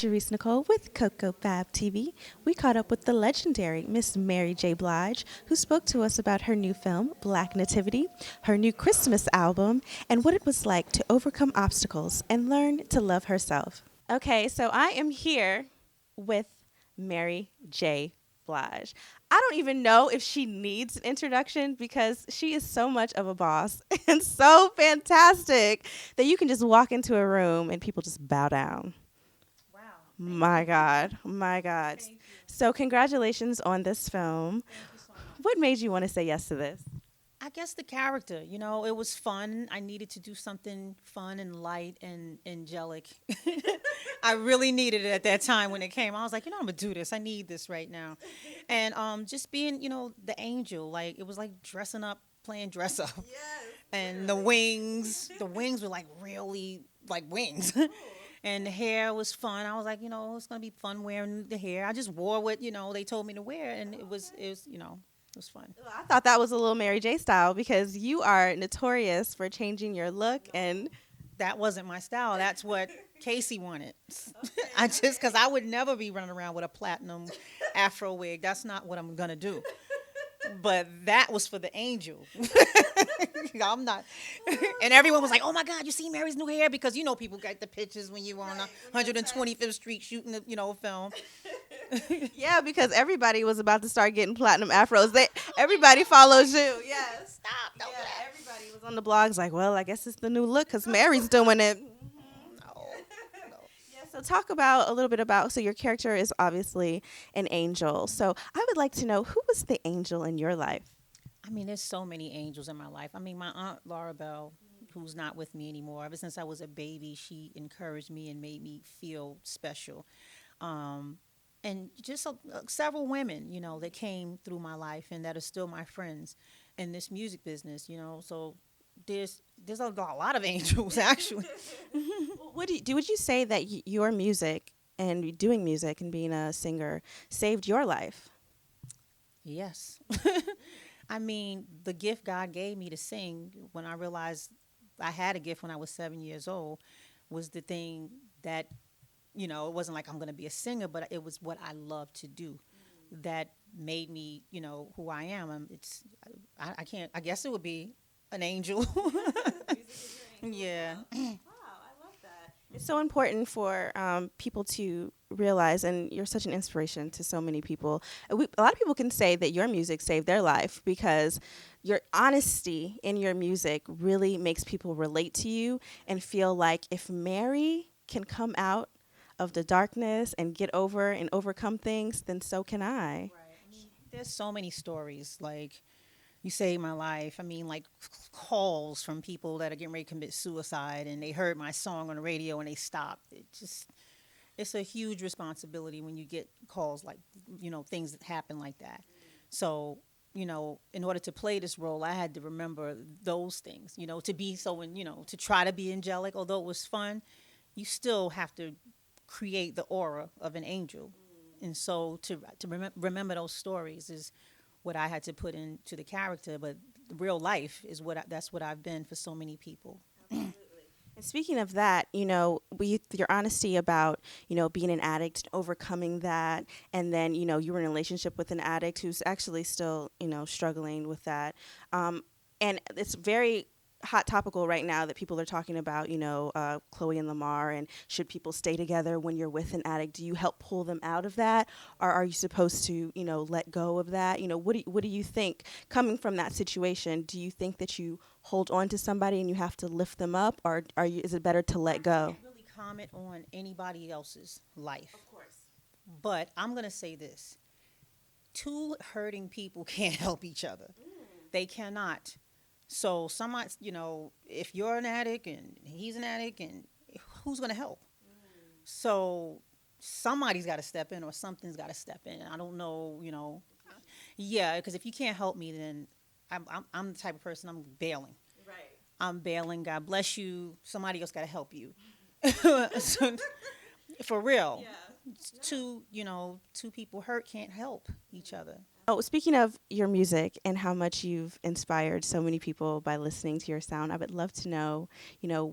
Cherise Nicole with Coco Fab TV. We caught up with the legendary Miss Mary J. Blige, who spoke to us about her new film, Black Nativity, her new Christmas album, and what it was like to overcome obstacles and learn to love herself. Okay, so I am here with Mary J. Blige. I don't even know if she needs an introduction because she is so much of a boss and so fantastic that you can just walk into a room and people just bow down. Wow. My God. My God. Thank you. So congratulations on this film. Thank you so much. What made you want to say yes to this? I guess the character, it was fun. I needed to do something fun and light and angelic. I really needed it at that time when it came. I was like, I'm gonna do this. I need this right now. And just being, the angel, like it was like dressing up, playing dress up. Yes. And the wings were like really like wings. And the hair was fun. I was like, it's gonna be fun wearing the hair. I just wore what, they told me to wear, and it was fun. Well, I thought that was a little Mary J style because you are notorious for changing your look and That wasn't my style. That's what Casey wanted. I just, because I would never be running around with a platinum afro wig. That's not what I'm going to do. But that was for the angel. I'm not. And everyone was like, oh my God, you see Mary's new hair? Because, people get the pictures when you were on 125th Street shooting a film. yeah, because everybody was about to start getting platinum afros. Everybody follows you. Yes. Stop. Don't do that. Everybody was on the blogs like, well, I guess it's the new look because Mary's doing it. No. Yeah, so talk about a little bit about, so your character is obviously an angel. So I would like to know, who was the angel in your life? I mean, there's so many angels in my life. I mean, my aunt Laura Bell, who's not with me anymore, ever since I was a baby, she encouraged me and made me feel special. And just several women, that came through my life and that are still my friends in this music business, So there's a lot of angels actually. Would you say that your music and doing music and being a singer saved your life? Yes. I mean, the gift God gave me to sing when I realized I had a gift when I was 7 years old was the thing that, it wasn't like I'm going to be a singer, but it was what I love to do that made me, who I am. I can't, I guess it would be an angel. Yeah. Wow, I love that. It's so important for people to realize, and you're such an inspiration to so many people. A lot of people can say that your music saved their life because your honesty in your music really makes people relate to you and feel like if Mary can come out of the darkness and get over and overcome things, then so can I. Right. I mean, there's so many stories. Like, you saved my life. I mean, like calls from people that are getting ready to commit suicide and they heard my song on the radio and they stopped. It's a huge responsibility when you get calls like, things that happen like that. So, in order to play this role, I had to remember those things, to be so, to try to be angelic, although it was fun, you still have to create the aura of an angel. And so to remember those stories is what I had to put into the character, but real life is that's what I've been for so many people. And speaking of that, your honesty about, being an addict, overcoming that, and then, you were in a relationship with an addict who's actually still, struggling with that. And it's very hot topical right now that people are talking about, Chloe and Lamar, and should people stay together when you're with an addict? Do you help pull them out of that, or are you supposed to, let go of that? What do you think coming from that situation? Do you think that you hold on to somebody and you have to lift them up, or is it better to let go? I can't really comment on anybody else's life. Of course. But I'm going to say this. Two hurting people can't help each other. They cannot. So somebody, if you're an addict and he's an addict, and who's going to help? So somebody's got to step in or something's got to step in. I don't know, Yeah, because if you can't help me, then I'm the type of person, I'm bailing. Right. I'm bailing. God bless you. Somebody else got to help you. So, for real. Yeah. Two people hurt can't help each other. Oh, speaking of your music and how much you've inspired so many people by listening to your sound, I would love to know,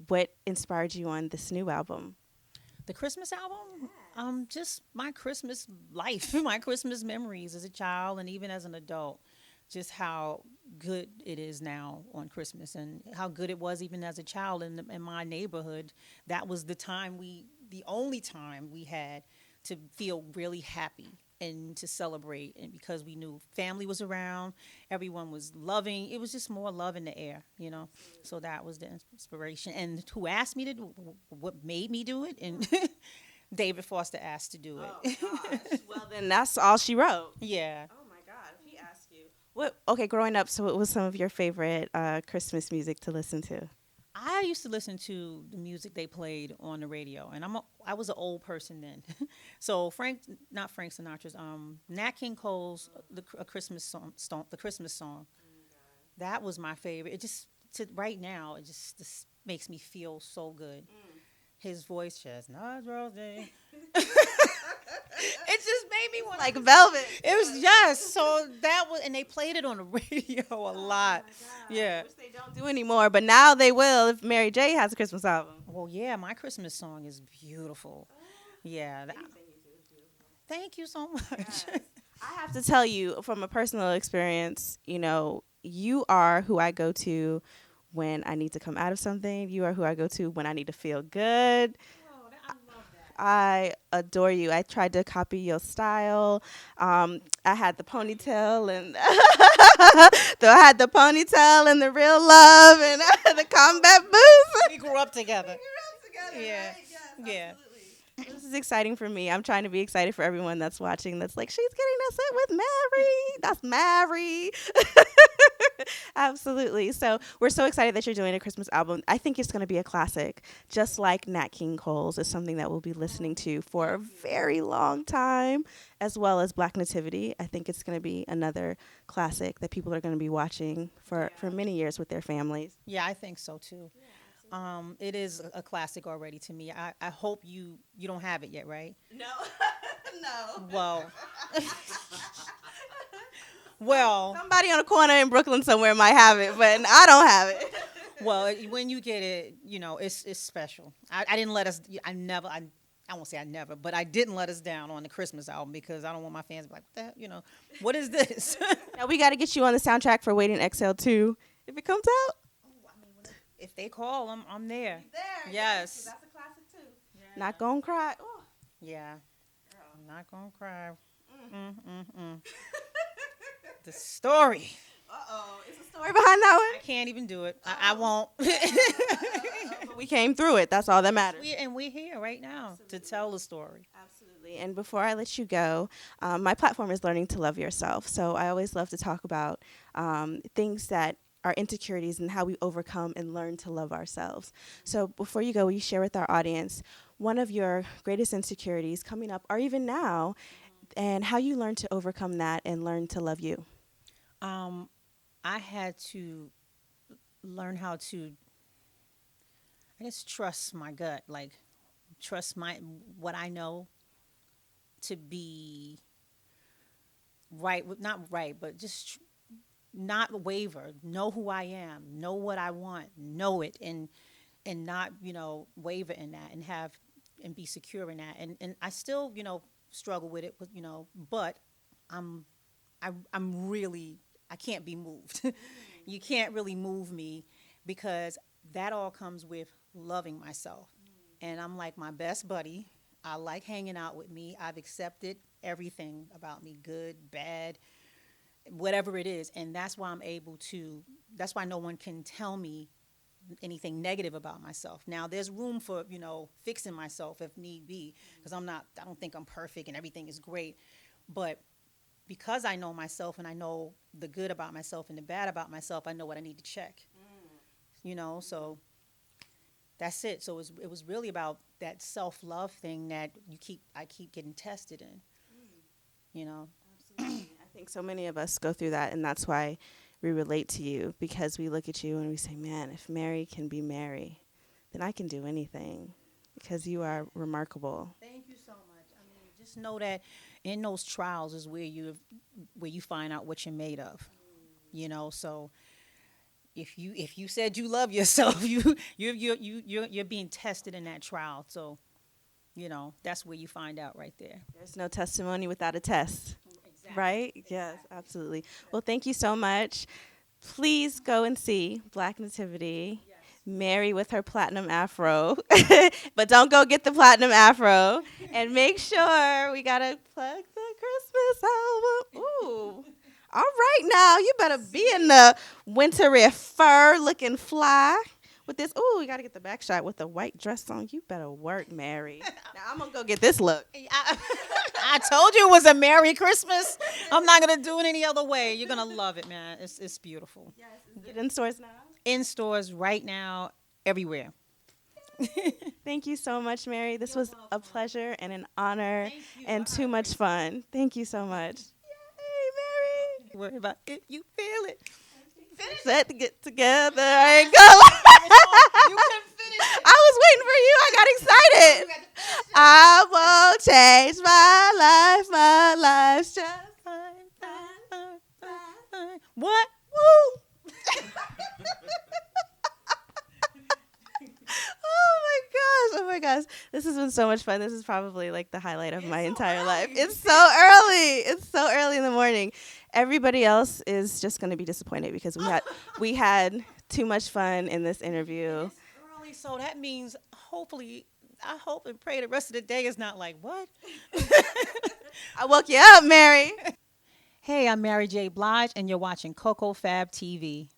what inspired you on this new album? The Christmas album, just my Christmas life, my Christmas memories as a child and even as an adult. Just how good it is now on Christmas, and how good it was even as a child in my neighborhood. That was the only time we had to feel really happy and to celebrate, and because we knew family was around, everyone was loving. It was just more love in the air. So that was the inspiration. And who asked me to do what made me do it? And David Foster asked to do Oh it. gosh. Well, then that's all she wrote. Yeah. Oh my God, if he asked you. What? Okay, growing up, so what was some of your favorite Christmas music to listen to? I used to listen to the music they played on the radio, and I was an old person then. So not Frank Sinatra's, Nat King Cole's a Christmas song, the Christmas song. That was my favorite. It just right now it just makes me feel so good. His voice, chestnuts roasting. It just made me want Like Velvet. It was yes. So that was, and they played it on the radio a lot. Yeah. Which they don't do anymore, but now they will if Mary J has a Christmas album. Well, yeah, my Christmas song is beautiful. Yeah. Thank you so much. Yes. I have to tell you from a personal experience, you are who I go to when I need to come out of something. You are who I go to when I need to feel good. I love that. I adore you. I tried to copy your style. I had the ponytail and I had the ponytail and the real love and the combat boots. We grew up together. Together, Yeah. right? Yes, Yeah. absolutely. This is exciting for me. I'm trying to be excited for everyone that's watching. That's like, she's getting to sit with Mary. That's Mary. Absolutely. So we're so excited that you're doing a Christmas album. I think it's going to be a classic, just like Nat King Cole's is something that we'll be listening to for a very long time, as well as Black Nativity. I think it's going to be another classic that people are going to be watching for many years with their families. Yeah, I think so too. It is a classic already to me. I hope you don't have it yet, right? No, no. Well, well, Somebody on a corner in Brooklyn somewhere might have it, but I don't have it. well. When you get it, it's special. I didn't let us. I won't say I never, but I didn't let us down on the Christmas album because I don't want my fans to be like, what the hell, what is this? Now we got to get you on the soundtrack for Waiting XL 2 if it comes out. If they call, I'm there. There. Yes. That's a classic too. Not gonna cry. Ooh. Yeah. I'm not gonna cry. The story. Uh-oh. Is a story behind that I can't even do it. I won't. one? But we came through it. That's all that matters. We're here right now to tell the story. Absolutely. And before I let you go, my platform is Learning to Love Yourself. So I always love to talk about things that our insecurities and how we overcome and learn to love ourselves. So before you go, will you share with our audience one of your greatest insecurities coming up or even now, and how you learned to overcome that and learn to love you? I had to learn how to, I guess, trust my gut, like trust what I know to be right, not right, but just not waver, know who I am, know what I want, know it, and not waver in that, and be secure in that, and I still struggle with it, but I'm I'm really, I can't be moved. You can't really move me because that all comes with loving myself. And I'm like my best buddy. I like hanging out with me. I've accepted everything about me, good, bad, whatever it is. And that's why that's why no one can tell me anything negative about myself. Now, there's room for, fixing myself if need be, because I don't think I'm perfect and everything is great. But because I know myself and I know the good about myself and the bad about myself, I know what I need to check. So that's it. So it was really about that self-love thing that I keep getting tested in. Absolutely. I think so many of us go through that, and that's why we relate to you, because we look at you and we say, man, if Mary can be Mary, then I can do anything, because you are remarkable. Thank you so much. I mean, just know that in those trials is where you find out what you're made of. So if you said you love yourself, you're being tested in that trial. So, that's where you find out right there. There's no testimony without a test. Exactly. Right? Yes, absolutely. Well, thank you so much. Please go and see Black Nativity. Mary with her platinum afro. But don't go get the platinum afro. And make sure we got to plug the Christmas album. Ooh. All right now. You better be in the winter fur looking fly. With this, ooh, we got to get the back shot with the white dress on. You better work, Mary. Now I'm going to go get this look. I told you it was a Merry Christmas. I'm not going to do it any other way. You're going to love it, man. It's beautiful. Yes, is it in stores now? In stores right now, everywhere. Thank you so much, Mary. This was a pleasure and an honor Thank you. and too much fun. Thank you so much. Yay, Mary. Worry about if you feel it. Set to get together. I ain't go. You can finish it. I was waiting for you. I got excited. I won't change my life's just fine. What? Woo. Oh my gosh. This has been so much fun. This is probably like the highlight of my entire life. It's so early. It's so early in the morning. Everybody else is just going to be disappointed because we had too much fun in this interview. It's early, so that means hopefully, I hope and pray the rest of the day is not like, what? I woke you up, Mary. Hey, I'm Mary J. Blige, and you're watching Coco Fab TV.